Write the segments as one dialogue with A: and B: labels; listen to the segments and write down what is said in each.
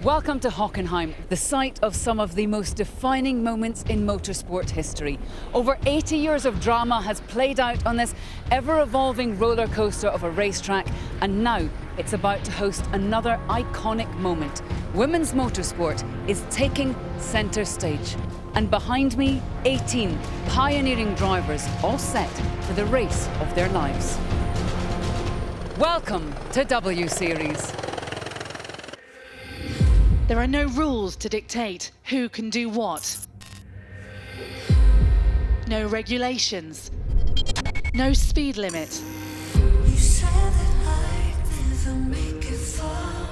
A: Welcome to Hockenheim, the site of some of the most defining moments in motorsport history. Over 80 years of drama has played out on this ever-evolving roller coaster of a racetrack, and now it's about to host another iconic moment. Women's motorsport is taking centre stage. And behind me, 18 pioneering drivers, all set for the race of their lives. Welcome to W Series.
B: There are no rules to dictate who can do what. No regulations. No speed limit.
C: You said that I'd never make it far.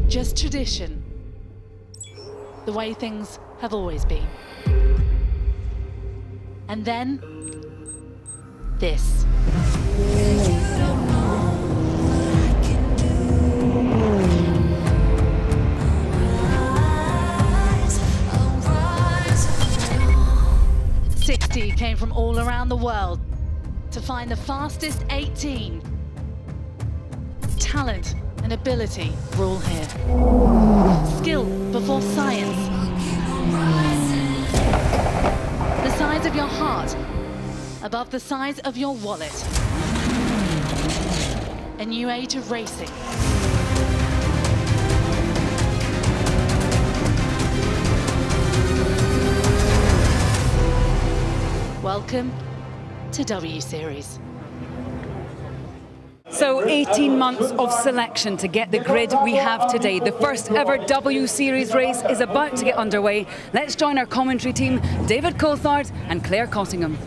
B: Just tradition. The way things have always been. And then, this.
C: You don't know what I can do. I'll rise.
B: 60 came from all around the world to find the fastest 18. Talent and ability rule here. Skill before science. The size of your heart above the size of your wallet. A new age of racing. Welcome to W Series.
A: So 18 months of selection to get the grid we have today. The first ever W Series race is about to get underway. Let's join our commentary team, David Coulthard and Claire Cottingham.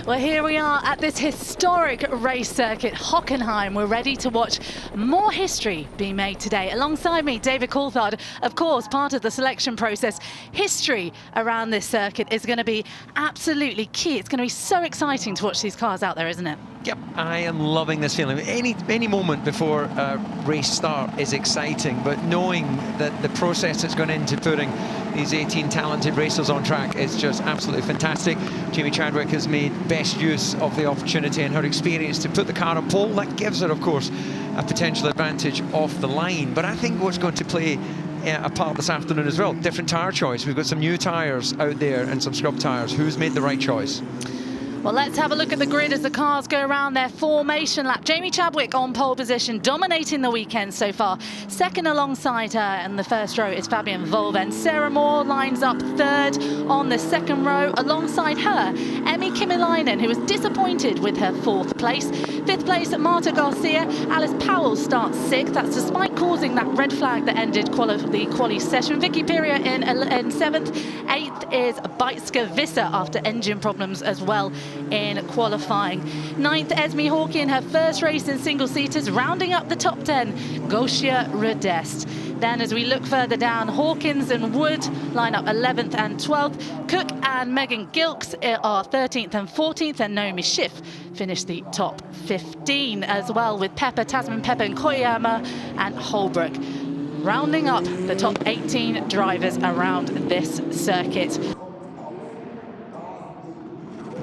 B: Well, here we are at this historic race circuit, Hockenheim. We're ready to watch more history being made today. Alongside me, David Coulthard, of course, part of the selection process. History around this circuit is going to be absolutely key. It's going to be so exciting to watch these cars out there, isn't it?
D: Yep, I am loving this feeling. Any moment before a race start is exciting, but knowing that the process that's gone into putting these 18 talented racers on track is just absolutely fantastic. Jamie Chadwick has made best use of the opportunity and her experience to put the car on pole. That gives her, of course, a potential advantage off the line. But I think what's going to play a part this afternoon as well, different tyre choice. We've got some new tyres out there and some scrub tyres. Who's made the right choice?
B: Well, let's have a look at the grid as the cars go around their formation lap. Jamie Chadwick on pole position, dominating the weekend so far. Second alongside her in the first row is Fabian Volven. Sarah Moore lines up third on the second row. Alongside her, Emmy Kimiläinen, who was disappointed with her fourth place. Fifth place, Marta Garcia. Alice Powell starts sixth. That's despite causing that red flag that ended the quali session. Vicky Piria in seventh. Eighth is Beitske Visser after engine problems as well in qualifying. Ninth, Esme Hawkey in her first race in single-seaters, rounding up the top 10, Gosia Redest. Then as we look further down, Hawkins and Wood line up 11th and 12th. Cook and Megan Gilks are 13th and 14th, and Naomi Schiff finished the top 15 as well, with Tasman Pepper and Koyama and Holbrook rounding up the top 18 drivers around this circuit.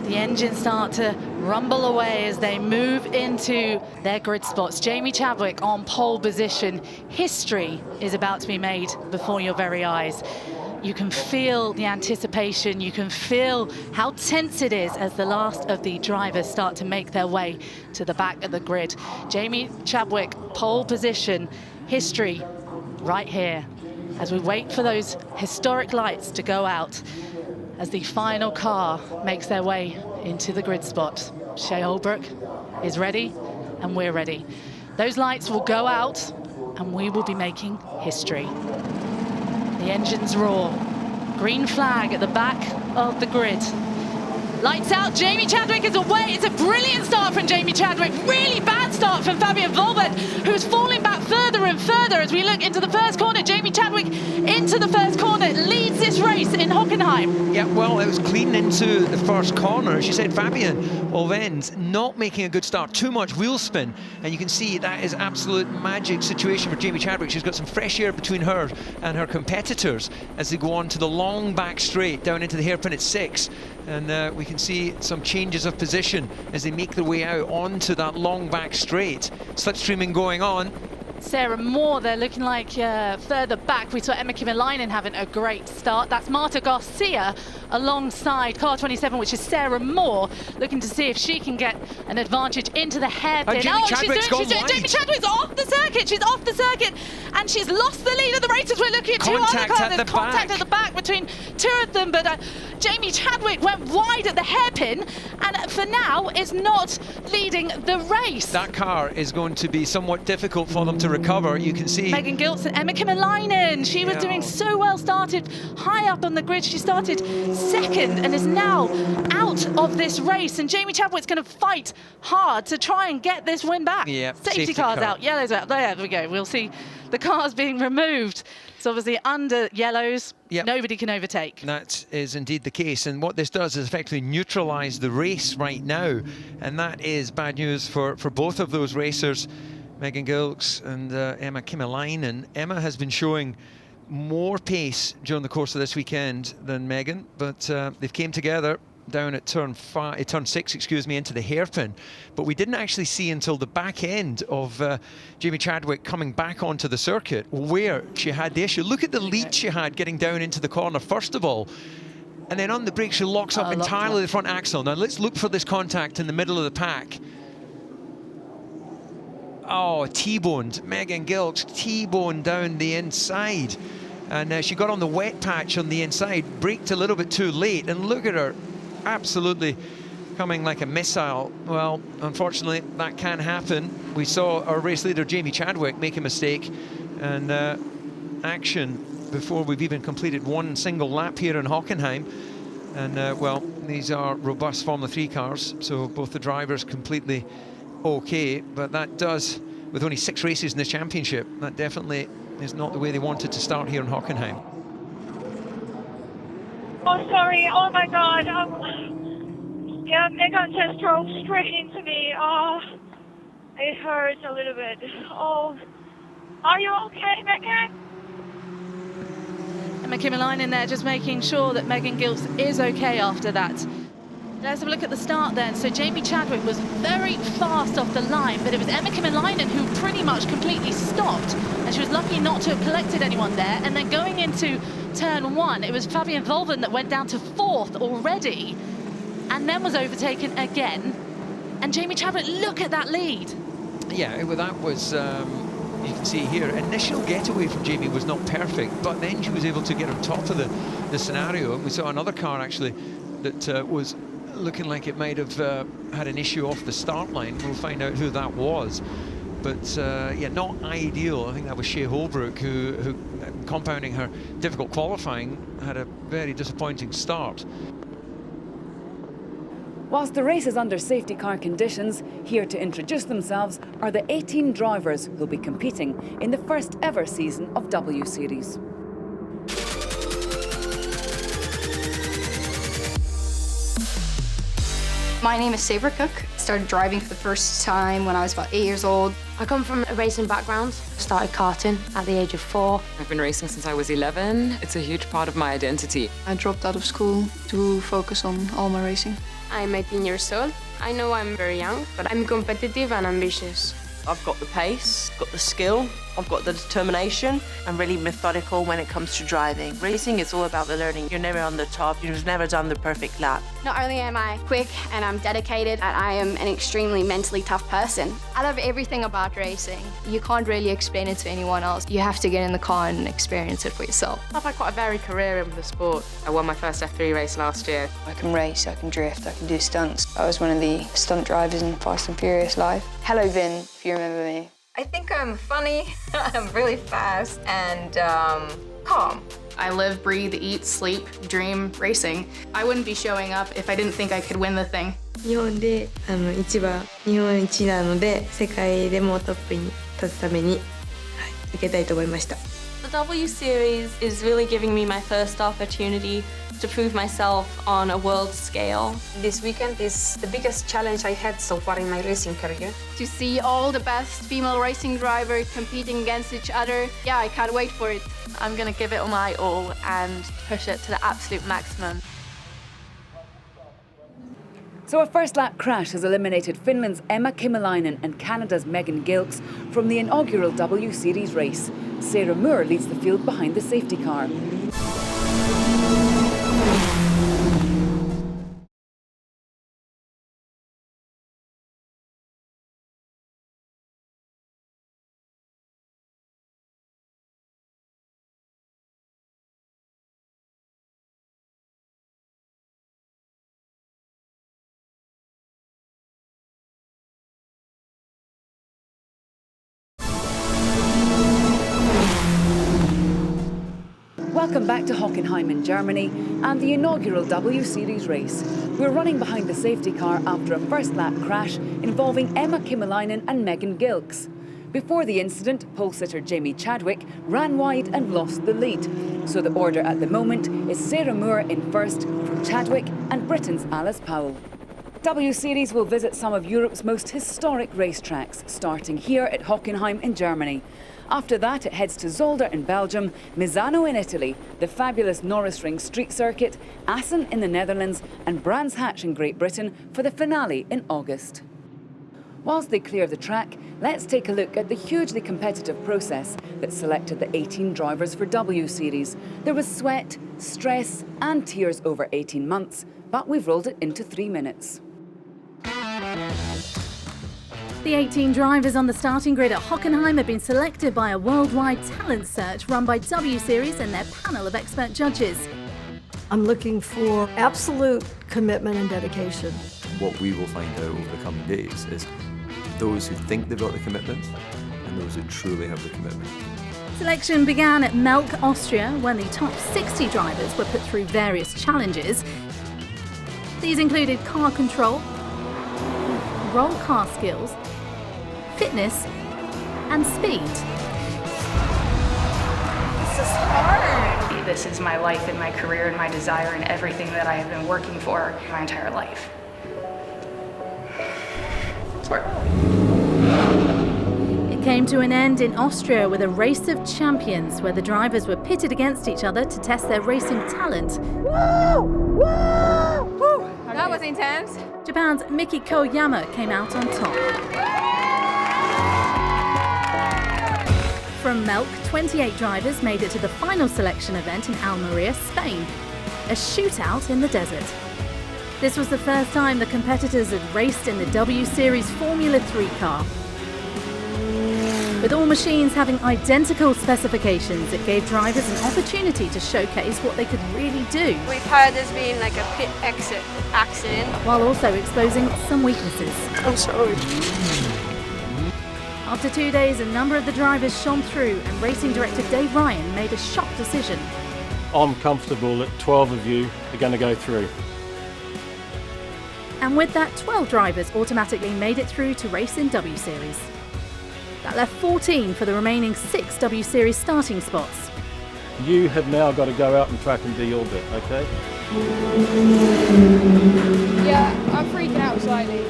B: The engines start to rumble away as they move into their grid spots. Jamie Chadwick on pole position. History is about to be made before your very eyes. You can feel the anticipation. You can feel how tense it is as the last of the drivers start to make their way to the back of the grid. Jamie Chadwick, pole position. History right here as we wait for those historic lights to go out, as the final car makes their way into the grid spot. Shea Holbrook is ready, and we're ready. Those lights will go out, and we will be making history. The engines roar. Green flag at the back of the grid. Lights out, Jamie Chadwick is away. It's a brilliant start from Jamie Chadwick. Really bad start from Fabian Volven, who's falling back further and further as we look into the first corner. Jamie Chadwick into the first corner, leads this race in Hockenheim.
D: Yeah, well, it was clean into the first corner. She said Fabian Volven's not making a good start, too much wheel spin, and you can see that is absolute magic situation for Jamie Chadwick. She's got some fresh air between her and her competitors as they go on to the long back straight down into the hairpin at 6. And we can see some changes of position as they make their way out onto that long back straight. Slipstreaming going on.
B: Sarah Moore, they're looking like further back. We saw Emma Kymäläinen having a great start. That's Marta Garcia alongside car 27, which is Sarah Moore, looking to see if she can get an advantage into the hairpin.
D: She's doing
B: Jamie Chadwick's off the circuit. She's off the circuit, and she's lost the lead of the races. We're looking at two other cars. There's contact at the back between two of them, but Jamie Chadwick went wide at the hairpin, and for now is not leading the race.
D: That car is going to be somewhat difficult for them to recover. You can see
B: Megan Giltz and Emma Kymäläinen. She was doing so well, started high up on the grid. She started second and is now out of this race. And Jamie Chadwick's going to fight hard to try and get this win back.
D: Yeah,
B: safety cars out, yellows out. There we go. We'll see the cars being removed. So obviously under yellows, nobody can overtake.
D: That is indeed the case, and what this does is effectively neutralise the race right now, and that is bad news for both of those racers, Megan Giltz and Emma Kymäläinen. Emma has been showing more pace during the course of this weekend than Megan, but they've came together down at turn 6, excuse me, into the hairpin. But we didn't actually see until the back end of Jamie Chadwick coming back onto the circuit where she had the issue. Look at the lead she had getting down into the corner, first of all. And then on the brake, she locks up entirely the front axle. Now let's look for this contact in the middle of the pack. Oh, T-boned. Megan Giltz T-boned down the inside. And she got on the wet patch on the inside, braked a little bit too late, and look at her, absolutely coming like a missile. Well, unfortunately, that can happen. We saw our race leader, Jamie Chadwick, make a mistake, and action before we've even completed one single lap here in Hockenheim. And, well, these are robust Formula 3 cars, so both the drivers completely okay, but that does, with only 6 races in this championship, that definitely is not the way they wanted to start here in Hockenheim.
E: Oh, sorry. Oh, my God. Yeah, Megan just drove straight into me. Oh, it hurts a little bit. Oh, are you okay, Megan?
B: Emma Kymäläinen there, just making sure that Megan Giltz is okay after that. Let's have a look at the start then. So Jamie Chadwick was very fast off the line, but it was Emma Kymäläinen who pretty much completely stopped, and she was lucky not to have collected anyone there. And then going into turn 1, it was Fabian Volven that went down to 4th already, and then was overtaken again. And Jamie Chadwick, look at that lead.
D: Yeah, well, that was, you can see here, initial getaway from Jamie was not perfect, but then she was able to get on top of the scenario. And we saw another car actually that was looking like it might have had an issue off the start line. We'll find out who that was. But yeah, not ideal. I think that was Shea Holbrook who compounding her difficult qualifying, had a very disappointing start.
A: Whilst the race is under safety car conditions, here to introduce themselves are the 18 drivers who'll be competing in the first ever season of W Series.
F: My name is Sabra Cook. Started driving for the first time when I was about 8 years old.
G: I come from a racing background. Started karting at the age of 4.
H: I've been racing since I was 11. It's a huge part of my identity.
F: I dropped out of school to focus on all my racing.
G: I'm 18 years old. I know I'm very young, but I'm competitive and ambitious.
I: I've got the pace, got the skill, I've got the determination. I'm really methodical when it comes to driving. Racing is all about the learning. You're never on the top, you've never done the perfect lap.
F: Not only am I quick and I'm dedicated, and I am an extremely mentally tough person. I love everything about racing. You can't really explain it to anyone else. You have to get in the car and experience it for yourself.
H: I've had quite a varied career in the sport. I won my first F3 race last year.
J: I can race, I can drift, I can do stunts. I was one of the stunt drivers in Fast and Furious Live. Hello, Vin, if you remember me.
K: I think I'm funny, I'm really fast, and calm.
F: I live, breathe, eat, sleep, dream racing. I wouldn't be showing up if I didn't think I could win the thing.
K: 日本で日本一なので世界でもトップに立つために受けたいと思いました。
L: The W Series is really giving me my first opportunity to prove myself on a world scale.
M: This weekend is the biggest challenge I had so far in my racing career.
F: To see all the best female racing drivers competing against each other, yeah, I can't wait for it.
L: I'm going to give it my all and push it to the absolute maximum.
A: So a first lap crash has eliminated Finland's Emma Kymäläinen and Canada's Megan Gilkes from the inaugural W Series race. Sarah Moore leads the field behind the safety car. Welcome back to Hockenheim in Germany and the inaugural W Series race. We're running behind the safety car after a first lap crash involving Emma Kymäläinen and Megan Gilkes. Before the incident, pole sitter Jamie Chadwick ran wide and lost the lead. So the order at the moment is Sarah Moore in first from Chadwick and Britain's Alice Powell. W Series will visit some of Europe's most historic racetracks, starting here at Hockenheim in Germany. After that, it heads to ZOLDER in Belgium, Misano in Italy, the fabulous Norris Ring Street Circuit, Assen in the Netherlands and Brands Hatch in Great Britain for the finale in August. Whilst they clear the track, let's take a look at the hugely competitive process that selected the 18 drivers for W Series. There was sweat, stress and tears over 18 months, but we've rolled it into 3 minutes.
B: The 18 drivers on the starting grid at Hockenheim have been selected by a worldwide talent search run by W Series and their panel of expert judges.
N: I'm looking for absolute commitment and dedication.
O: What we will find out over the coming days is those who think they've got the commitment and those who truly have the commitment.
B: Selection began at Melk, Austria, when the top 60 drivers were put through various challenges. These included car control, roll car skills, fitness and speed.
P: This is hard. This is my life and my career and my desire and everything that I have been working for my entire life. It's hard.
B: It came to an end in Austria with a race of champions where the drivers were pitted against each other to test their racing talent.
P: Woo! Woo! Woo! That was intense.
B: Japan's Miki Koyama came out on top. From Melk, 28 drivers made it to the final selection event in Almeria, Spain, a shootout in the desert. This was the first time the competitors had raced in the W Series Formula 3 car. With all machines having identical specifications, it gave drivers an opportunity to showcase what they could really do.
Q: We've heard there's been like a pit exit accident.
B: While also exposing some weaknesses.
Q: I'm sorry.
B: After 2 days, a number of the drivers shone through and racing director Dave Ryan made a shock decision.
R: I'm comfortable that 12 of you are going to go through.
B: And with that, 12 drivers automatically made it through to race in W Series. That left 14 for the remaining 6 W Series starting spots.
R: You have now got to go out and track and do your bit, okay?
Q: Yeah, I'm freaking out slightly.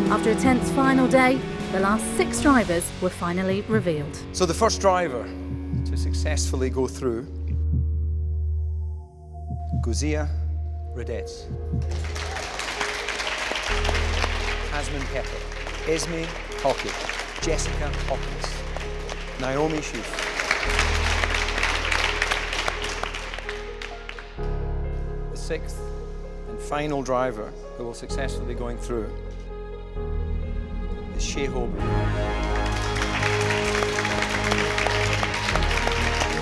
B: After a tense final day, the last 6 drivers were finally revealed.
D: So the first driver to successfully go through, Guzia Redetz, Hasman Pepper, Esme Hockey, Jessica Hawkins, Naomi Schiff. The 6th and final driver who will successfully be going through is Shea Holbrook.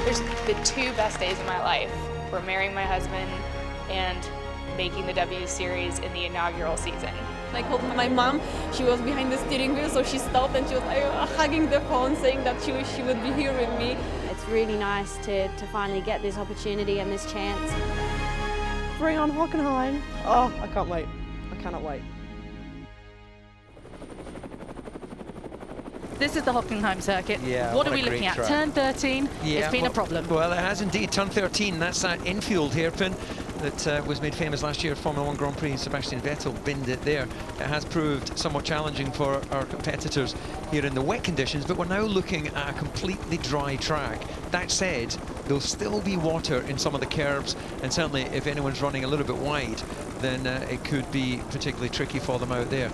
S: There's the 2 best days of my life were marrying my husband and making the W Series in the inaugural season.
T: I called my mom. She was behind the steering wheel, so she stopped and she was like hugging the phone, saying that she would be here with me.
U: It's really nice to finally get this opportunity and this chance.
V: Bring on Hockenheim. Oh, I can't wait. I cannot wait.
B: This is the Hockenheim circuit.
D: Yeah,
B: what are we looking at?
D: Track.
B: Turn 13.
D: Yeah,
B: it's been a problem.
D: Well, it has indeed. Turn 13. That's that infield hairpin that was made famous last year at Formula 1 Grand Prix. Sebastian Vettel binned it there. It has proved somewhat challenging for our competitors here in the wet conditions, but we're now looking at a completely dry track. That said, there'll still be water in some of the curves, and certainly if anyone's running a little bit wide, then it could be particularly tricky for them out there.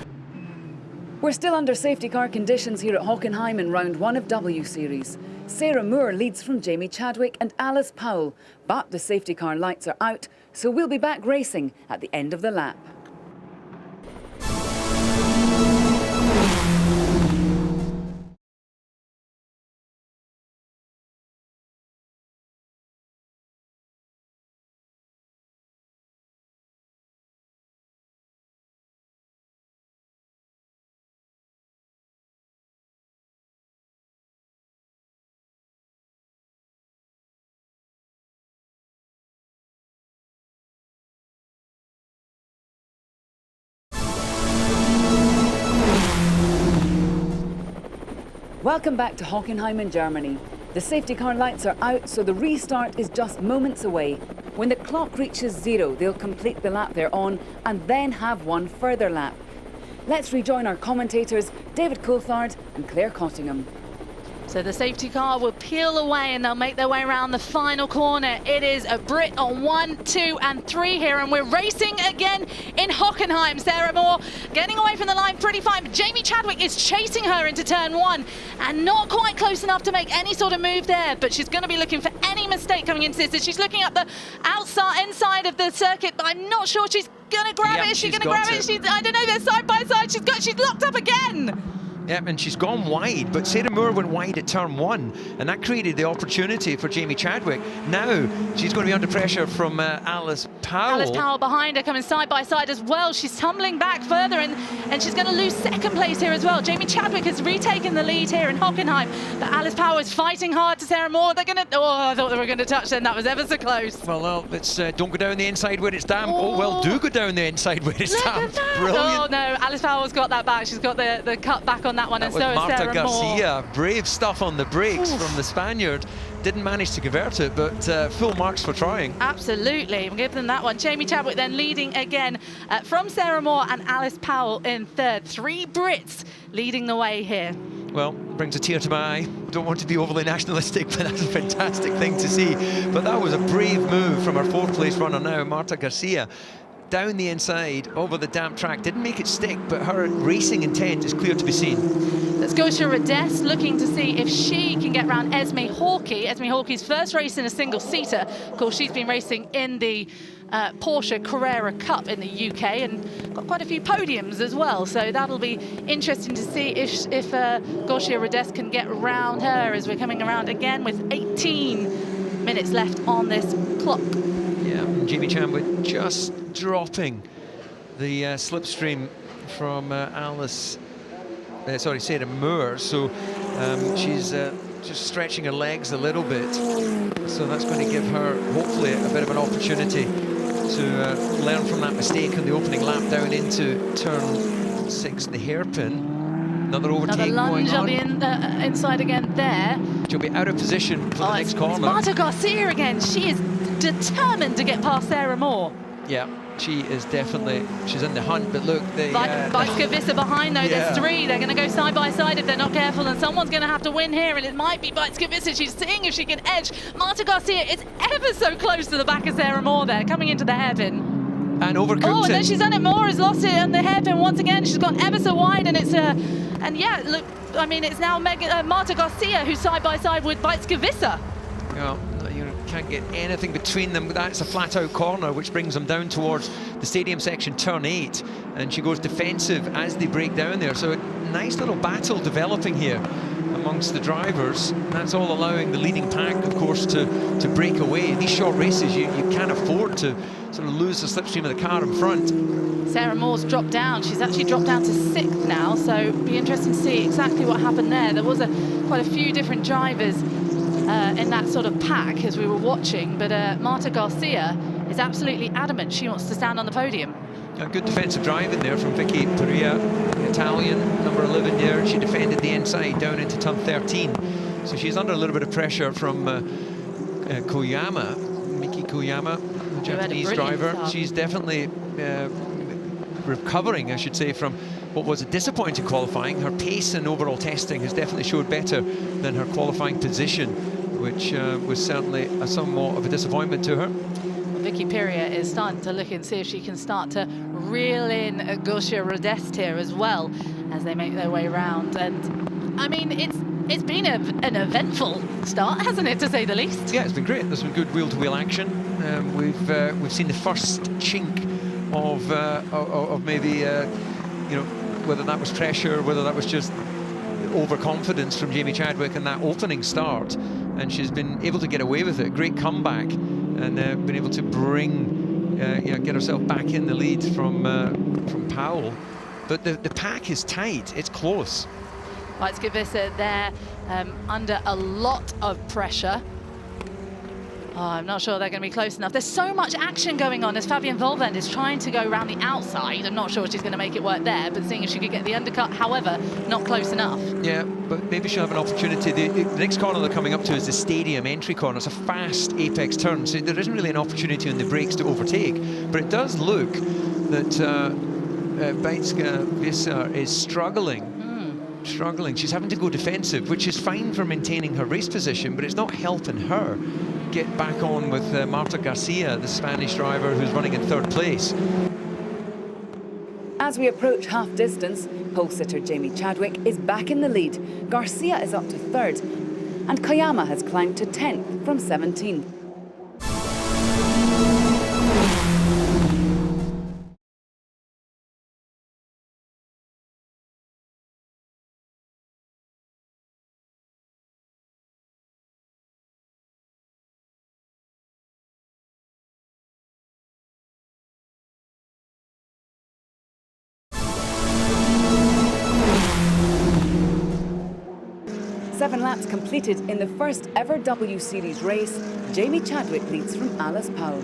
A: We're still under safety car conditions here at Hockenheim in round 1 of W Series. Sarah Moore leads from Jamie Chadwick and Alice Powell, but the safety car lights are out, so we'll be back racing at the end of the lap. Welcome back to Hockenheim in Germany. The safety car lights are out, so the restart is just moments away. When the clock reaches 0, they'll complete the lap they're on and then have one further lap. Let's rejoin our commentators, David Coulthard and Claire Cottingham.
B: So the safety car will peel away and they'll make their way around the final corner. It is a Brit on 1, 2 and 3 here, and we're racing again in Hockenheim. Sarah Moore getting away from the line pretty fine, but Jamie Chadwick is chasing her into turn 1 and not quite close enough to make any sort of move there, but she's going to be looking for any mistake coming into this. As she's looking up the inside of the circuit, but I'm not sure she's going to grab it. Is she going to grab it? I don't know, they're side by side. She's locked up again.
D: Yep, and she's gone wide, but Sarah Moore went wide at turn 1, and that created the opportunity for Jamie Chadwick. Now she's going to be under pressure from Alice Powell.
B: Alice Powell behind her, coming side by side as well. She's tumbling back further, and she's going to lose second place here as well. Jamie Chadwick has retaken the lead here in Hockenheim, but Alice Powell is fighting hard to Sarah Moore. They're going to... Oh, I thought they were going to touch them. That was ever so close.
D: Well, let's don't go down the inside where it's damp. Oh, well, do go down the inside where it's damp. Brilliant.
B: Oh, no, Alice Powell's got that back. She's got the cut back on that one, and so is
D: Marta
B: Sarah
D: Garcia,
B: Moore.
D: brave stuff on the brakes from the Spaniard. Didn't manage to convert it, but full marks for trying.
B: Absolutely, we'll give them that one. Jamie Chadwick then leading again from Sarah Moore and Alice Powell in third. 3 Brits leading the way here.
D: Well, brings a tear to my eye. Don't want to be overly nationalistic, but that's a fantastic thing to see. But that was a brave move from our 4th place runner now, Marta Garcia. Down the inside over the damp track, didn't make it stick, but her racing intent is clear to be seen.
B: Let's go to Rodess, looking to see if she can get round Esme Hawkey. Esme Hawkey's first race in a single-seater. Of course, she's been racing in the Porsche Carrera Cup in the UK and got quite a few podiums as well. So that'll be interesting to see if Gosia Rodess can get round her as we're coming around again with 18 minutes left on this clock.
D: Yeah, Jamie Chadwick just dropping the slipstream from Sarah Moore. So she's just stretching her legs a little bit. So that's going to give her, hopefully, a bit of an opportunity to learn from that mistake on the opening lap down into turn 6, the hairpin. Another overtake
B: lunge
D: going
B: on the inside again there.
D: She'll be out of position for the next corner.
B: Marta Garcia again. She is determined to get past Sarah Moore.
D: Yeah, she is definitely, she's in the hunt, but look,
B: Bijtske behind though, there's 3. They're going to go side by side if they're not careful, and someone's going to have to win here, and it might be Bijtske. She's seeing if she can edge. Marta Garcia is ever so close to the back of Sarah Moore there, coming into the hairpin.
D: And overcooked it.
B: Oh, no, she's done it. Moore has lost it on the hairpin once again. She's gone ever so wide, and it's and yeah, look, I mean, it's now Marta Garcia who's side by side with Bijtske.
D: Well, you can't get anything between them. That's a flat-out corner, which brings them down towards the stadium section, turn 8, and she goes defensive as they break down there. So a nice little battle developing here amongst the drivers. That's all allowing the leading pack, of course, to break away. In these short races, you can't afford to sort of lose the slipstream of the car in front.
B: Sarah Moore's dropped down. She's actually dropped down to 6th now, so it'll be interesting to see exactly what happened there. There was quite a few different drivers in that sort of pack as we were watching, but Marta Garcia is absolutely adamant she wants to stand on the podium.
D: A good defensive driving there from Vicky Perea, the Italian, number 11 there. She defended the inside down into turn 13. So she's under a little bit of pressure from Koyama, Miki Koyama, the Japanese driver.
B: Start.
D: She's definitely recovering, I should say, from what was a disappointing qualifying. Her pace and overall testing has definitely showed better than her qualifying position, which was certainly somewhat of a disappointment to her.
B: Vicky Vicky Piria is starting to look and see if she can start to reel in Gosia Rodest here as well as they make their way round. And I mean, it's been an eventful start, hasn't it, to say the least?
D: Yeah, it's been great. There's some good wheel-to-wheel action. We've seen the first chink of maybe you know, whether that was pressure, whether that was just overconfidence from Jamie Chadwick in that opening start, and she's been able to get away with it. Great comeback, and been able to bring, get herself back in the lead from Powell. But the pack is tight. It's close.
B: Let's give this there under a lot of pressure. Oh, I'm not sure they're going to be close enough. There's so much action going on as Fabienne Volvend is trying to go around the outside. I'm not sure she's going to make it work there, but seeing if she could get the undercut, however, not close enough.
D: Yeah, but maybe she'll have an opportunity. The next corner they're coming up to is the stadium entry corner. It's a fast apex turn, so there isn't really an opportunity on the brakes to overtake. But it does look that Beitske Visser is struggling. She's having to go defensive, which is fine for maintaining her race position, but it's not helping her get back on with Marta Garcia, the Spanish driver who's running in third place.
A: As we approach half distance, pole sitter Jamie Chadwick is back in the lead. Garcia is up to third, and Koyama has climbed to 10th from 17th. Seven laps completed in the first ever W Series race. Jamie Chadwick leads from Alice Powell.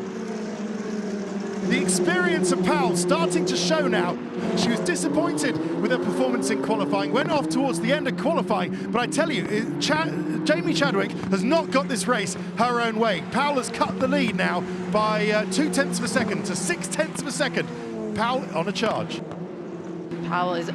C: The experience of Powell starting to show now. She was disappointed with her performance in qualifying, went off towards the end of qualifying, but I tell you, Jamie Chadwick has not got this race her own way. Powell has cut the lead now by 0.2 of a second to 0.6 of a second. Powell on a charge.
B: Powell is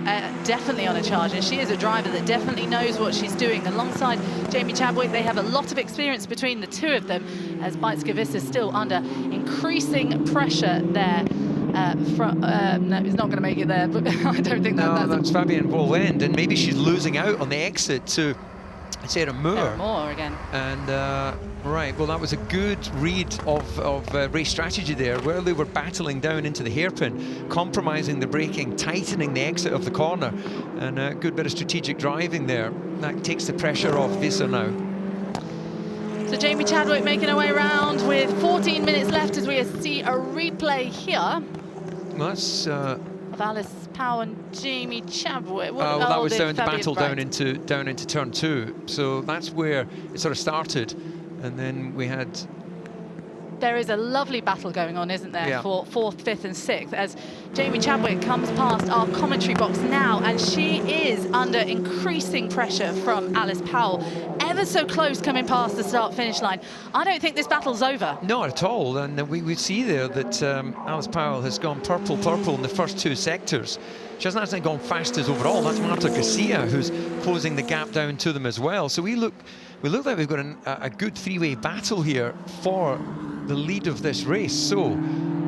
B: definitely on a charge, and she is a driver that definitely knows what she's doing. Alongside Jamie Chadwick, they have a lot of experience between the two of them, as Beitske Visser is still under increasing pressure there. No, he's not going to make it there, but I don't think
D: that's Fabienne Volvend, and maybe she's losing out on the exit to Sarah Moore
B: again.
D: And right, well, that was a good read of race strategy there, where they were battling down into the hairpin, compromising the braking, tightening the exit of the corner, and a good bit of strategic driving there. That takes the pressure off Visser now.
B: So Jamie Chadwick making her way around with 14 minutes left as we see a replay here.
D: Well, that's
B: of Alice Powell and Jamie Chadwick.
D: Well, that was down to battle down into turn 2. So that's where it sort of started, and then we had.
B: There is a lovely battle going on, isn't there, for 4th, 5th and 6th, as Jamie Chadwick comes past our commentary box now, and she is under increasing pressure from Alice Powell. Ever so close coming past the start-finish line. I don't think this battle's over.
D: Not at all, and we see there that Alice Powell has gone purple in the first 2 sectors. She hasn't actually gone fastest overall. That's Marta Garcia who's closing the gap down to them as well. So we look like we've got a good 3-way battle here for the lead of this race. So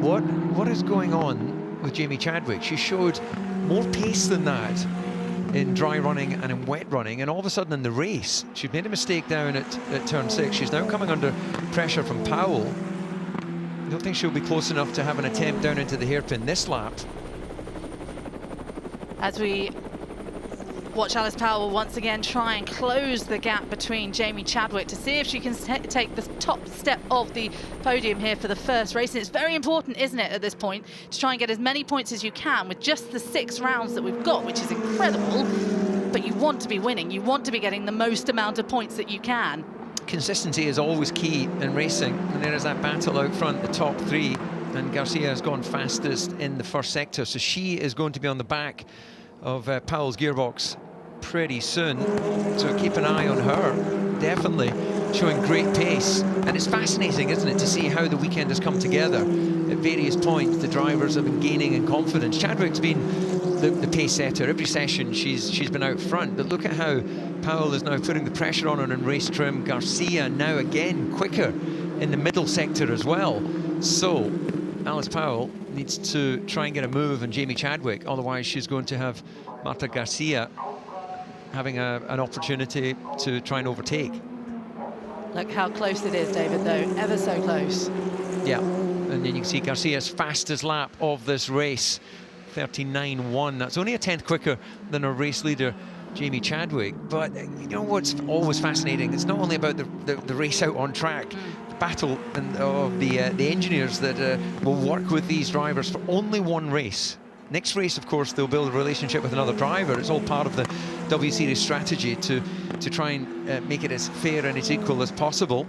D: what is going on with Jamie Chadwick? She showed more pace than that in dry running and in wet running, and all of a sudden in the race she'd made a mistake down at turn 6. She's now coming under pressure from Powell. I don't think she'll be close enough to have an attempt down into the hairpin this lap.
B: As we watch Alice Powell once again try and close the gap between Jamie Chadwick to see if she can take the top step of the podium here for the first race. And it's very important, isn't it, at this point, to try and get as many points as you can with just the 6 rounds that we've got, which is incredible. But you want to be winning. You want to be getting the most amount of points that you can.
D: Consistency is always key in racing, and there is that battle out front, the top 3, and Garcia has gone fastest in the first sector, so she is going to be on the back of Powell's gearbox pretty soon, so keep an eye on her. Definitely showing great pace, and it's fascinating, isn't it, to see how the weekend has come together. At various points the drivers have been gaining in confidence. Chadwick's been the pace setter every session. She's been out front, but look at how Powell is now putting the pressure on her in race trim. Garcia now again quicker in the middle sector as well. So Alice Powell needs to try and get a move on Jamie Chadwick, otherwise she's going to have Marta Garcia having an opportunity to try and overtake.
B: Look how close it is, David, though, ever so close.
D: Yeah, and then you can see Garcia's fastest lap of this race, 39.1. That's only a tenth quicker than her race leader, Jamie Chadwick. But you know what's always fascinating? It's not only about the race out on track, the battle of the engineers that will work with these drivers for only one race. Next race, of course, they'll build a relationship with another driver. It's all part of the W Series strategy to try and make it as fair and as equal as possible.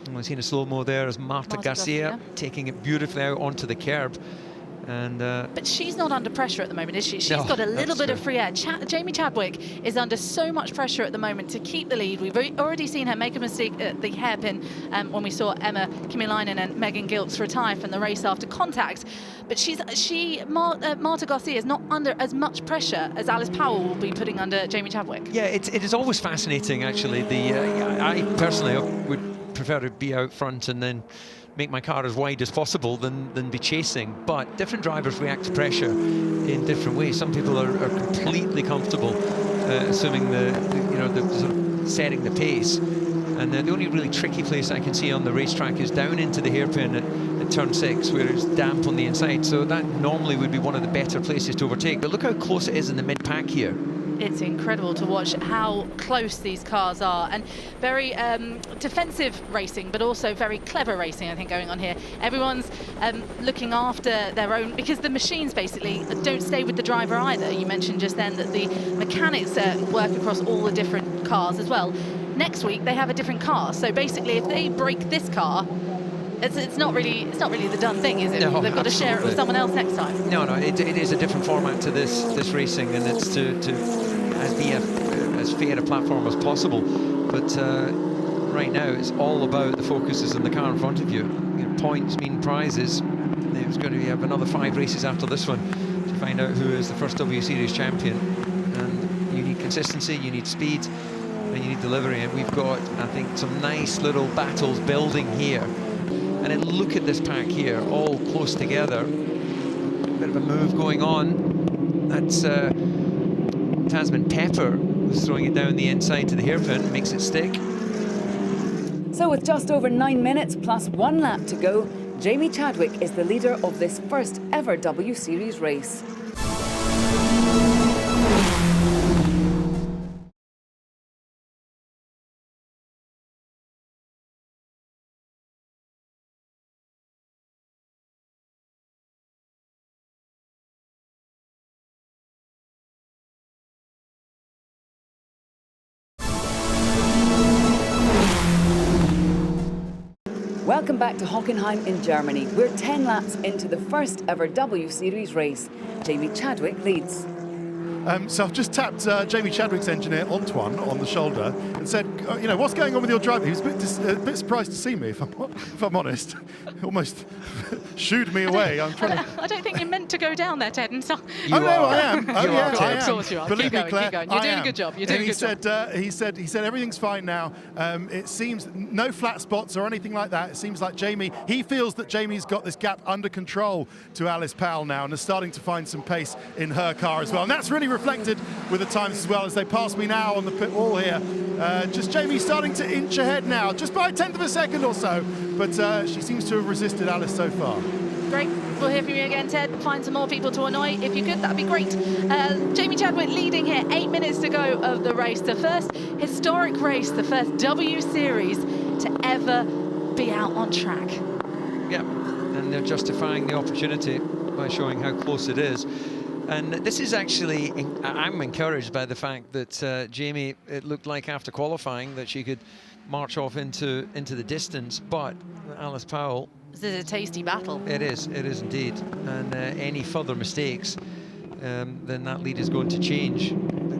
D: And we've seen a slow-mo there as Marta Garcia taking it beautifully out onto the curb. And
B: but she's not under pressure at the moment, is she? She's got a little bit of free air. Jamie Chadwick is under so much pressure at the moment to keep the lead. We've already seen her make a mistake at the hairpin when we saw Emma Kymäläinen and Megan Giltz retire from the race after contact. But Marta Garcia is not under as much pressure as Alice Powell will be putting under Jamie Chadwick.
D: Yeah, it is always fascinating, actually. I personally would prefer to be out front and then make my car as wide as possible than be chasing, but different drivers react to pressure in different ways. Some people are completely comfortable assuming the sort of setting the pace, and the only really tricky place I can see on the racetrack is down into the hairpin at turn 6, where it's damp on the inside, so that normally would be one of the better places to overtake. But look how close it is in the mid-pack here.
B: It's incredible to watch how close these cars are, and very defensive racing, but also very clever racing, I think, going on here. Everyone's looking after their own, because the machines basically don't stay with the driver either. You mentioned just then that the mechanics work across all the different cars as well. Next week they have a different car, so basically if they break this car, it's not really the done thing, is it?
D: No,
B: they've got to share it with someone else next time.
D: No, it is a different format to this racing, and it's to be as fair a platform as possible. But right now, it's all about the focus is on the car in front of you. Points mean prizes. There's going to have another 5 races after this one to find out who is the first W Series champion. And you need consistency, you need speed, and you need delivery. And we've got, I think, some nice little battles building here. And then look at this pack here, all close together. Bit of a move going on. That's Tasman Pepper who's throwing it down the inside to the hairpin, makes it stick.
A: So with just over 9 minutes plus 1 lap to go, Jamie Chadwick is the leader of this first ever W Series race. Welcome back to Hockenheim in Germany. We're 10 laps into the first ever W Series race. Jamie Chadwick leads.
C: So I've just tapped Jamie Chadwick's engineer, Antoine, on the shoulder and said, you know, what's going on with your driving? He was a bit surprised to see me, if I'm honest. Almost shooed me away.
B: I don't think you're meant to go down there, Ted. And so
C: I am.
B: I am. Of course you are.
C: Believe me, Claire,
B: keep going. You're doing a good job. You're doing a good job.
C: He said everything's fine now. It seems no flat spots or anything like that. It seems like he feels that Jamie's got this gap under control to Alice Powell now and is starting to find some pace in her car as well. And that's really reflected with the times as well as they pass me now on the pit wall here. Just Jamie starting to inch ahead now, just by a 1/10 of a second or so. But she seems to have resisted Alice so far.
B: Great. We'll hear from you again, Ted. Find some more people to annoy. If you could, that'd be great. Jamie Chadwick leading here, 8 minutes to go of the race. The first historic race, the first W Series to ever be out on track.
D: Yeah, and they're justifying the opportunity by showing how close it is. And this is actually, I'm encouraged by the fact that Jamie, it looked like after qualifying that she could march off into the distance, but Alice Powell.
B: This is a tasty battle.
D: It is indeed. And any further mistakes, then that lead is going to change.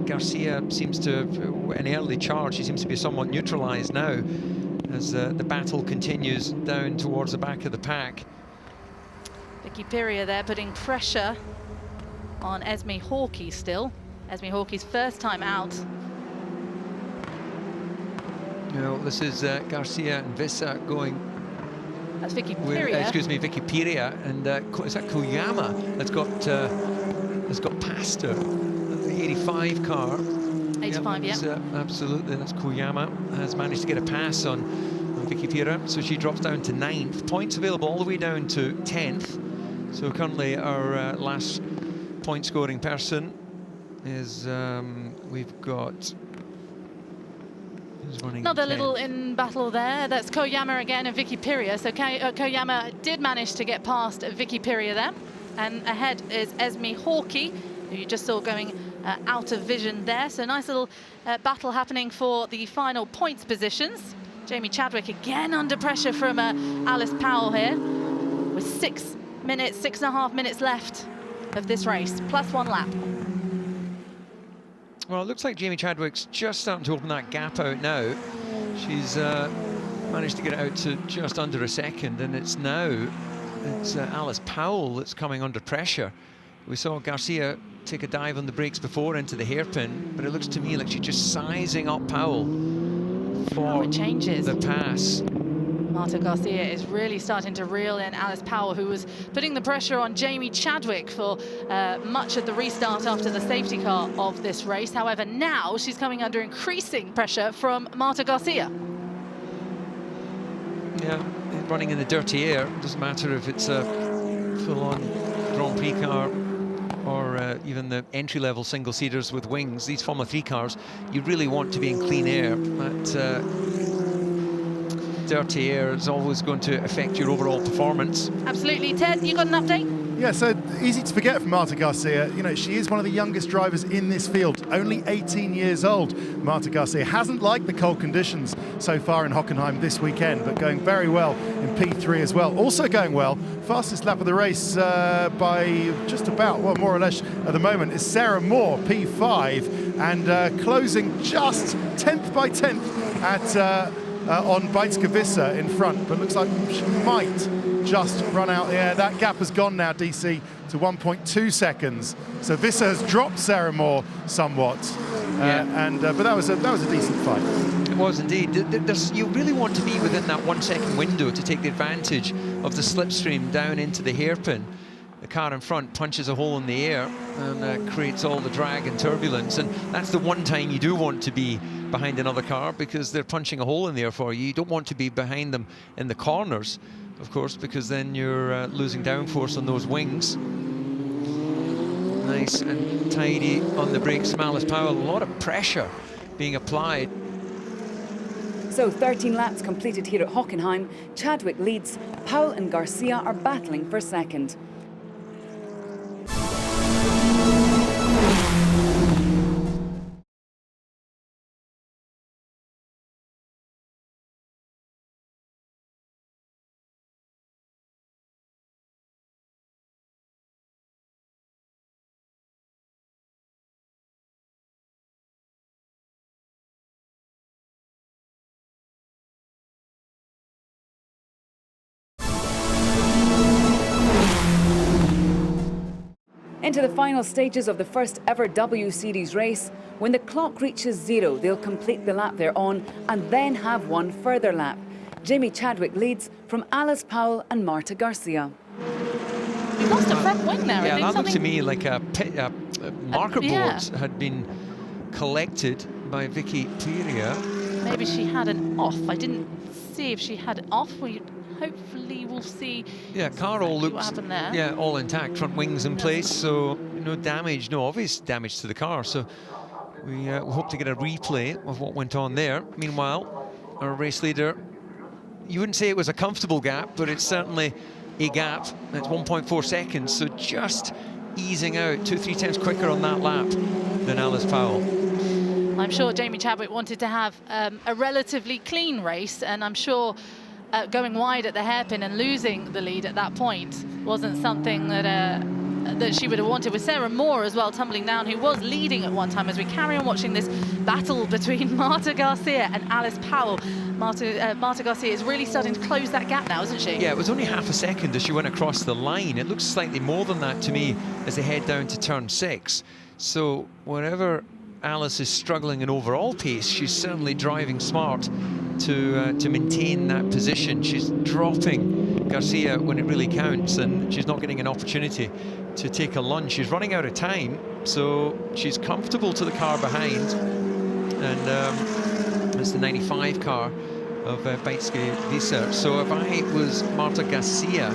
D: Garcia seems to have an early charge. She seems to be somewhat neutralized now as the battle continues down towards the back of the pack.
B: Vicky Piria there putting pressure on Esme Hawkey still. Esme Hawkey's first time out.
D: You know, this is Garcia and Vissa going
B: That's Vicky Piria.
D: Excuse me, Vicky Piria, and is that Koyama that's got past her? The 85 car.
B: 85, yeah.
D: Absolutely, that's Koyama has managed to get a pass on Vicky Piria, so she drops down to 9th. Points available all the way down to 10th. So currently our last point scoring person is we've got
B: another little in battle there. That's Koyama again and Vicky Piria. So Koyama did manage to get past Vicky Piria there, and ahead is Esme Hawkey, who you just saw going out of vision there. So nice little battle happening for the final points positions. Jamie Chadwick again under pressure from Alice Powell here, with 6.5 minutes left of this race, plus 1 lap.
D: Well, it looks like Jamie Chadwick's just starting to open that gap out now. She's managed to get it out to just under a second, and it's Alice Powell that's coming under pressure. We saw Garcia take a dive on the brakes before into the hairpin, but it looks to me like she's just sizing up Powell for the pass.
B: Marta Garcia is really starting to reel in Alice Powell, who was putting the pressure on Jamie Chadwick for much of the restart after the safety car of this race. However, now she's coming under increasing pressure from Marta Garcia.
D: Yeah, running in the dirty air. It doesn't matter if it's a full-on Grand Prix car or even the entry-level single-seaters with wings. These Formula 3 cars, you really want to be in clean air. But dirty air is always going to affect your overall performance.
B: Absolutely. Ted, you got an update?
C: Yeah, so easy to forget from Marta Garcia. You know, she is one of the youngest drivers in this field, only 18 years old. Marta Garcia hasn't liked the cold conditions so far in Hockenheim this weekend, but going very well in P3 as well. Also going well, fastest lap of the race by just about, well, more or less at the moment, is Sarah Moore, P5, and closing just 10th by 10th at on Beitske Visser in front, but looks like she might just run out. Yeah, that gap has gone now, DC, to 1.2 seconds. So Visser has dropped Sarah Moore somewhat, but that was a decent fight.
D: It was indeed. You really want to be within that 1 second window to take the advantage of the slipstream down into the hairpin. The car in front punches a hole in the air and creates all the drag and turbulence, and that's the one time you do want to be behind another car, because they're punching a hole in the air for you. You don't want to be behind them in the corners, of course, because then you're losing downforce on those wings. Nice and tidy on the brakes from Alice Powell. A lot of pressure being applied.
A: So 13 laps completed here at Hockenheim. Chadwick leads. Powell and Garcia are battling for second. Into the final stages of the first ever W Series race. When the clock reaches 0, they'll complete the lap they're on and then have one further lap. Jamie Chadwick leads from Alice Powell and Marta Garcia.
B: You lost a front wing there.
D: Yeah, that looked to me like a marker board had been collected by Vicky Piria.
B: Maybe she had an off. I didn't see if she had it off. Hopefully we'll see.
D: Yeah, car all looks,
B: what happened there.
D: Yeah, all intact, front wings in place, so no damage, no obvious damage to the car. So we hope to get a replay of what went on there. Meanwhile, our race leader, you wouldn't say it was a comfortable gap, but it's certainly a gap. It's 1.4 seconds, so just easing out 2-3 times quicker on that lap than Alice Powell.
B: I'm sure Jamie Chadwick wanted to have a relatively clean race, and I'm sure going wide at the hairpin and losing the lead at that point wasn't something that she would have wanted, with Sarah Moore as well tumbling down, who was leading at one time. As we carry on watching this battle between Marta Garcia and Alice Powell, Marta Garcia is really starting to close that gap now, isn't she?
D: Yeah, it was only half a second as she went across the line. It looks slightly more than that to me as they head down to turn 6. So wherever Alice is struggling in overall pace, she's certainly driving smart to maintain that position. She's dropping Garcia when it really counts, and she's not getting an opportunity to take a lunge. She's running out of time, so she's comfortable to the car behind, and it's the 95 car of Bajtske Visser. So if I was Marta Garcia,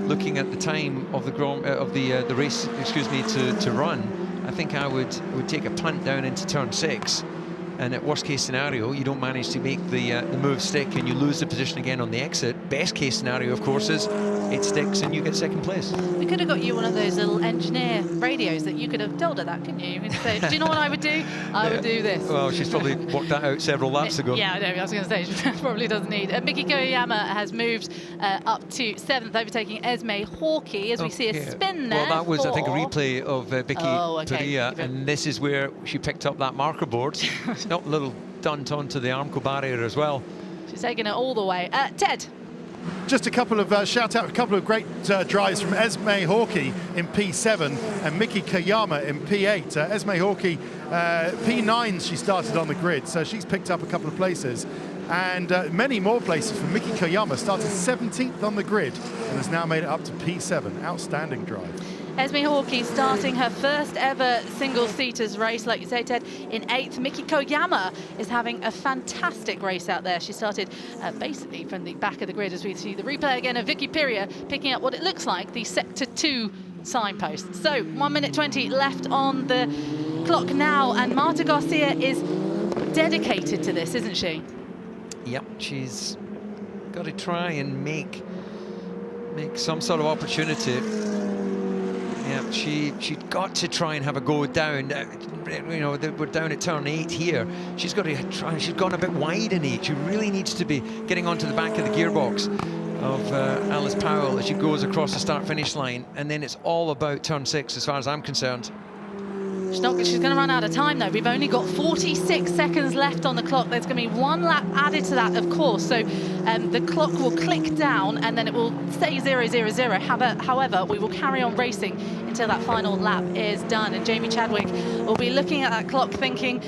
D: looking at the time of the race, excuse me, to run, I think I would take a punt down into turn 6. And at worst case scenario, you don't manage to make the move stick and you lose the position again on the exit. Best case scenario, of course, is it sticks and you get second place.
B: We could have got you one of those little engineer radios that you could have told her that, couldn't you? You could say, do you know what I would do? I would do this.
D: Well, she's probably worked that out several laps ago.
B: Yeah, I know. I was going to say, she probably doesn't need. Miki Koyama has moved up to 7th, overtaking Esme Hawkey, as we see a spin there.
D: Well, that was, I think, a replay of Vicky Perea, and this is where she picked up that marker board. Not a little dunt onto the Armco barrier as well.
B: She's taking it all the way. Ted.
C: Just a couple of shout out, a couple of great drives from Esme Hawkey in P7 and Miki Koyama in P8. Esme Hawkey, P9 she started on the grid, so she's picked up a couple of places. And many more places for Miki Koyama, started 17th on the grid and has now made it up to P7. Outstanding drive.
B: Esme Hawkey starting her first ever single-seaters race, like you say, Ted, in 8th. Miki Koyama is having a fantastic race out there. She started basically from the back of the grid, as we see the replay again of Vicky Perea picking up what it looks like the Sector 2 signpost. So 1 minute 20 left on the clock now, and Marta Garcia is dedicated to this, isn't she?
D: Yep, she's got to try and make some sort of opportunity. Yeah, she's got to try and have a go down. You know, we're down at turn 8 here. She's got to try. She's gone a bit wide in 8. She really needs to be getting onto the back of the gearbox of Alice Powell as she goes across the start-finish line. And then it's all about turn 6, as far as I'm concerned.
B: She's going to run out of time, though. We've only got 46 seconds left on the clock. There's going to be 1 lap added to that, of course. So the clock will click down and then it will say 0:00. However, we will carry on racing until that final lap is done. And Jamie Chadwick will be looking at that clock thinking,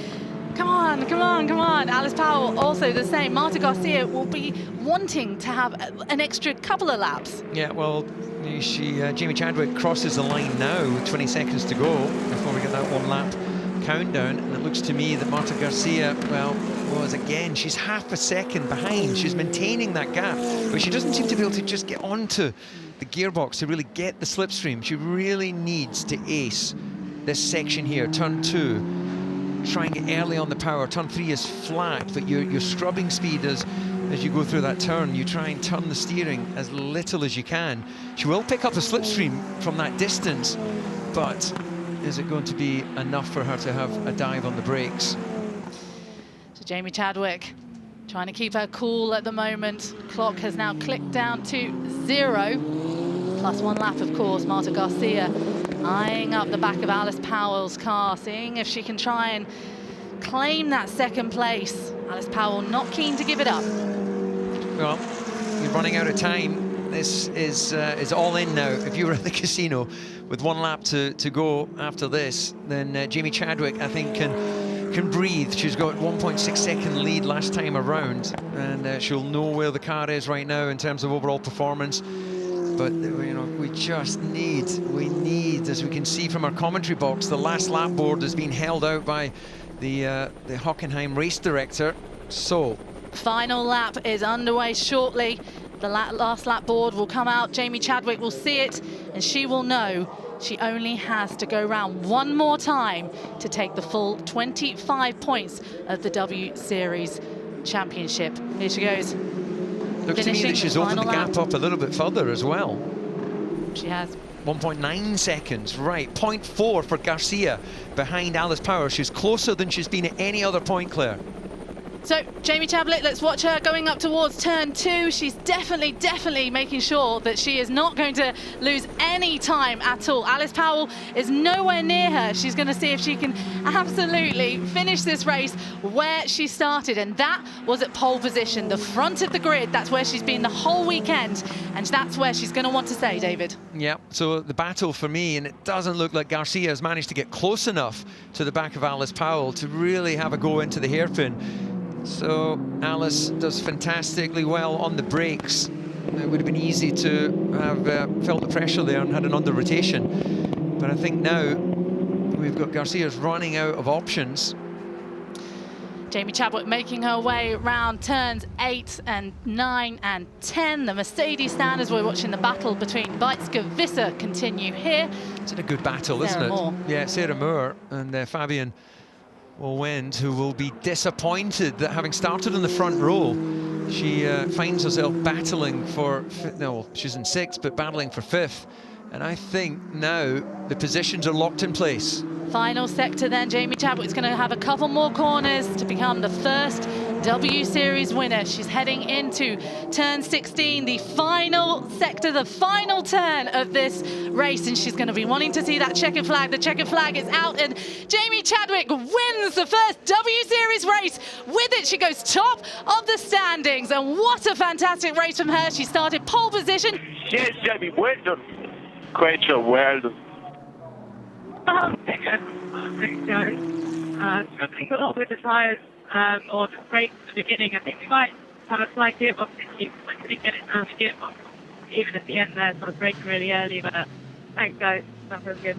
B: come on, come on, come on. Alice Powell also the same. Marta Garcia will be wanting to have an extra couple of laps.
D: Yeah, well, Jamie Chadwick crosses the line now with 20 seconds to go before we get that 1 lap countdown. And it looks to me that Marta Garcia, well, again, she's half a second behind. She's maintaining that gap, but she doesn't seem to be able to just get onto the gearbox to really get the slipstream. She really needs to ace this section here, turn 2. Try and get early on the power. Turn 3 is flat, but your scrubbing speed as you go through that turn, you try and turn the steering as little as you can. She will pick up a slipstream from that distance, but is it going to be enough for her to have a dive on the brakes?
B: So Jamie Chadwick trying to keep her cool at the moment. Clock has now clicked down to 0. Plus 1 lap, of course. Marta Garcia eyeing up the back of Alice Powell's car, seeing if she can try and claim that second place. Alice Powell not keen to give it up.
D: Well, you're running out of time. This is all in now. If you were at the casino with 1 lap to go after this, then Jamie Chadwick, I think, can breathe. She's got 1.6 second lead last time around, and she'll know where the car is right now in terms of overall performance. But you know, we need, as we can see from our commentary box, the last lap board has been held out by the Hockenheim race director. So
B: final lap is underway shortly. The last lap board will come out. Jamie Chadwick will see it, and she will know she only has to go round 1 more time to take the full 25 points of the W Series Championship. Here she goes.
D: Looks to me that she's opened the gap up a little bit further as well.
B: She has.
D: 1.9 seconds, right. 0.4 for Garcia behind Alice Power. She's closer than she's been at any other point, Claire.
B: So Jamie Chadwick, let's watch her going up towards turn 2. She's definitely making sure that she is not going to lose any time at all. Alice Powell is nowhere near her. She's going to see if she can absolutely finish this race where she started, and that was at pole position, the front of the grid. That's where she's been the whole weekend, and that's where she's going to want to stay, David.
D: Yeah, so the battle for me, and it doesn't look like Garcia has managed to get close enough to the back of Alice Powell to really have a go into the hairpin. So Alice does fantastically well on the brakes. it would have been easy to have felt the pressure there and had an under rotation. But I think now we've got Garcia's running out of options.
B: Jamie Chadwick making her way around turns 8 and 9 and 10. The Mercedes standards, we're watching the battle between Beitske Visser continue here.
D: It's a good battle, isn't it?
B: Moore.
D: Yeah, Sarah Moore and Fabian Wend, who will be disappointed that having started in the front row, she finds herself battling for, no, she's in 6th, but battling for 5th. And I think now the positions are locked in place.
B: Final sector then, Jamie Chadwick's going to have a couple more corners to become the first W Series winner. She's heading into turn 16, the final sector, the final turn of this race, and she's going to be wanting to see that checkered flag. The checkered flag is out, and Jamie Chadwick wins the first W Series race. With it, she goes top of the standings, and what a fantastic race from her. She started pole position.
E: Yes, Jamie, well done. Great job, well done.
G: Struggling a lot with the tyres or the brakes at the beginning. I think we might have a slight gearbox issue. I couldn't get it down to gearbox. Even at the end there, sort of braking really early, but thanks guys, that feels good.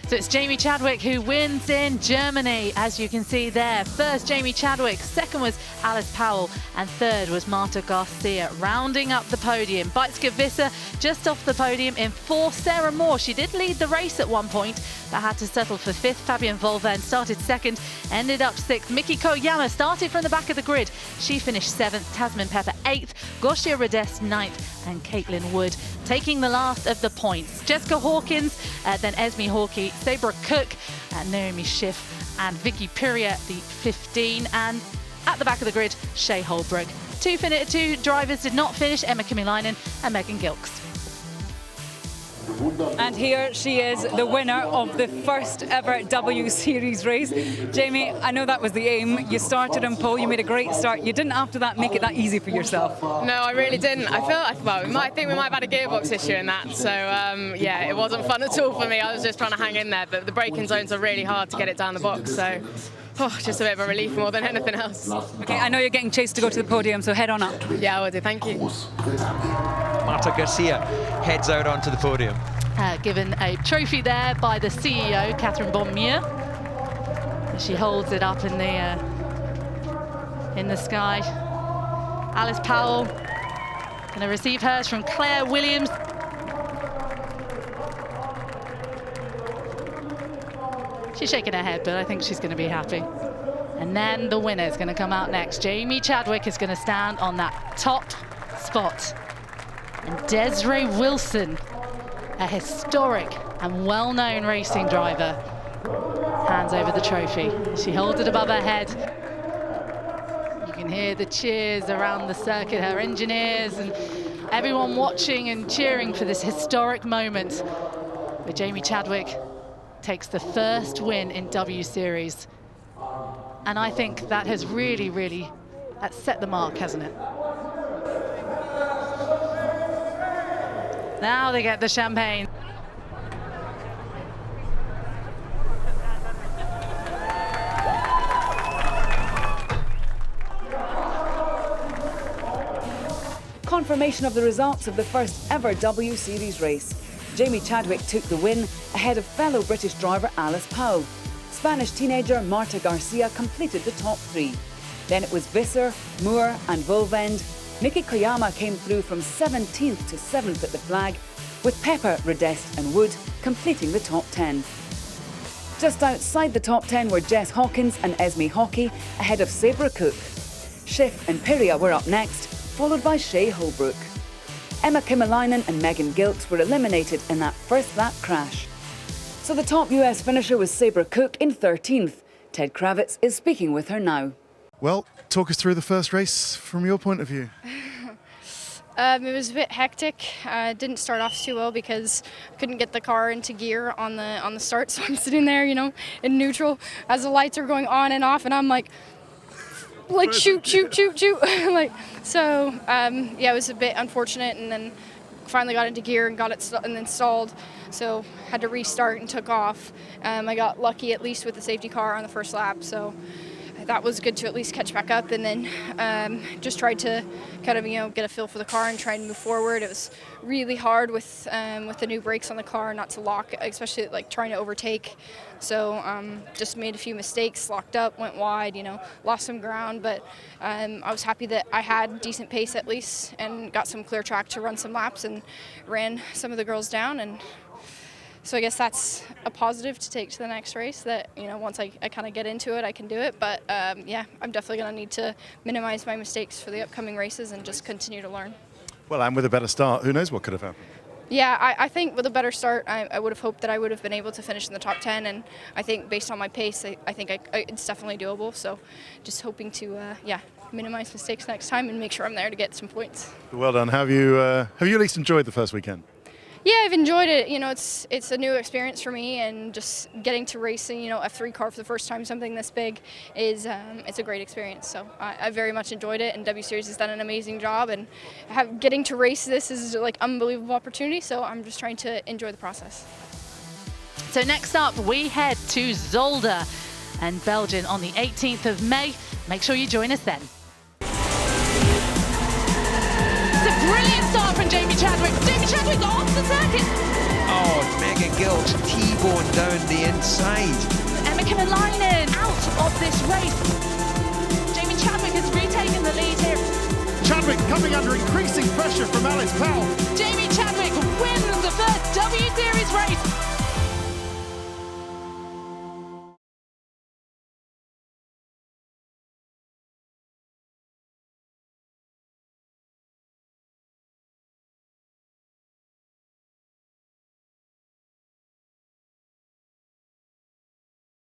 B: So it's Jamie Chadwick who wins in Germany, as you can see there. First, Jamie Chadwick. Second was Alice Powell. And third was Marta Garcia, rounding up the podium. Beitske Visser just off the podium in 4th. Sarah Moore, she did lead the race at one point, but had to settle for 5th. Fabian Volven started 2nd, ended up 6th. Miki Koyama started from the back of the grid. She finished 7th. Tasman Pepper 8th. Gosia Radest 9th. And Caitlin Wood taking the last of the points. Jessica Hawkins, then Esme Hawkey, Sabra Cook, Naomi Schiff, and Vicky Piria, the 15. And at the back of the grid, Shea Holbrook. Two drivers did not finish, Emma Kimilainen and Megan Gilks.
A: And here she is, the winner of the first ever W Series race. Jamie, I know that was the aim. You started in pole, you made a great start. You didn't after that make it that easy for yourself.
W: No, I really didn't. I think we might have had a gearbox issue in that. So yeah, it wasn't fun at all for me. I was just trying to hang in there, but the braking zones are really hard to get it down the box. So just a bit of a relief more than anything else.
A: Okay, I know you're getting chased to go to the podium, so head on up.
W: Yeah, I will do. Thank you.
D: Marta Garcia heads out onto the podium.
B: Given a trophy there by the CEO, Catherine Bonmieux. She holds it up in the sky. Alice Powell going to receive hers from Claire Williams. She's shaking her head, but I think she's going to be happy. And then the winner is going to come out next. Jamie Chadwick is going to stand on that top spot. And Desiree Wilson, a historic and well-known racing driver, hands over the trophy. She holds it above her head. You can hear the cheers around the circuit, her engineers and everyone watching and cheering for this historic moment where Jamie Chadwick takes the first win in W Series. And I think that has really that's set the mark, hasn't it? Now they get the champagne.
A: Confirmation of the results of the first ever W Series race. Jamie Chadwick took the win ahead of fellow British driver Alice Powell. Spanish teenager Marta Garcia completed the top 3. Then it was Visser, Moore and Volvend. Miki Koyama came through from 17th to 7th at the flag, with Pepper, Radest and Wood completing the top 10. Just outside the top 10 were Jess Hawkins and Esme Hawkey, ahead of Sabra Cook. Schiff and Piria were up next, followed by Shea Holbrook. Emma Kimilainen and Megan Gilks were eliminated in that first lap crash. So the top US finisher was Sabra Cook in 13th. Ted Kravitz is speaking with her now.
C: Well, talk us through the first race from your point of view.
F: It was a bit hectic. Didn't start off too well because I couldn't get the car into gear on the start, so I'm sitting there, you know, in neutral as the lights are going on and off, and I'm like shoot. Yeah, it was a bit unfortunate, and then finally got into gear and got it and then stalled, so had to restart and took off. I got lucky at least with the safety car on the first lap, so that was good to at least catch back up, and then just tried to kind of get a feel for the car and try and move forward. It was really hard with the new brakes on the car not to lock, especially like trying to overtake. So just made a few mistakes, locked up, went wide, lost some ground, but I was happy that I had decent pace at least and got some clear track to run some laps and ran some of the girls down. And so I guess that's a positive to take to the next race, that once I kind of get into it, I can do it. But yeah, I'm definitely going to need to minimize my mistakes for the upcoming races and just continue to learn.
C: Well, and with a better start, who knows what could have happened?
F: Yeah, I think with a better start, I would have hoped that I would have been able to finish in the top 10, and I think based on my pace, I think it's definitely doable. So just hoping to, minimize mistakes next time and make sure I'm there to get some points.
C: Well done. Have you at least enjoyed the first weekend?
F: Yeah, I've enjoyed it. It's a new experience for me, and just getting to racing, F3 car for the first time, something this big, is it's a great experience. So I very much enjoyed it, and W Series has done an amazing job, and getting to race this is like unbelievable opportunity. So I'm just trying to enjoy the process.
B: So next up, we head to Zolder and Belgium on the 18th of May. Make sure you join us then. Brilliant start from Jamie Chadwick. Jamie Chadwick off the circuit.
D: Oh, Megan Gilks T-bone down the inside.
B: Emma Kymäläinen out of this race. Jamie Chadwick has retaken the lead here.
C: Chadwick coming under increasing pressure from Alice Powell.
B: Jamie Chadwick wins the first W Series race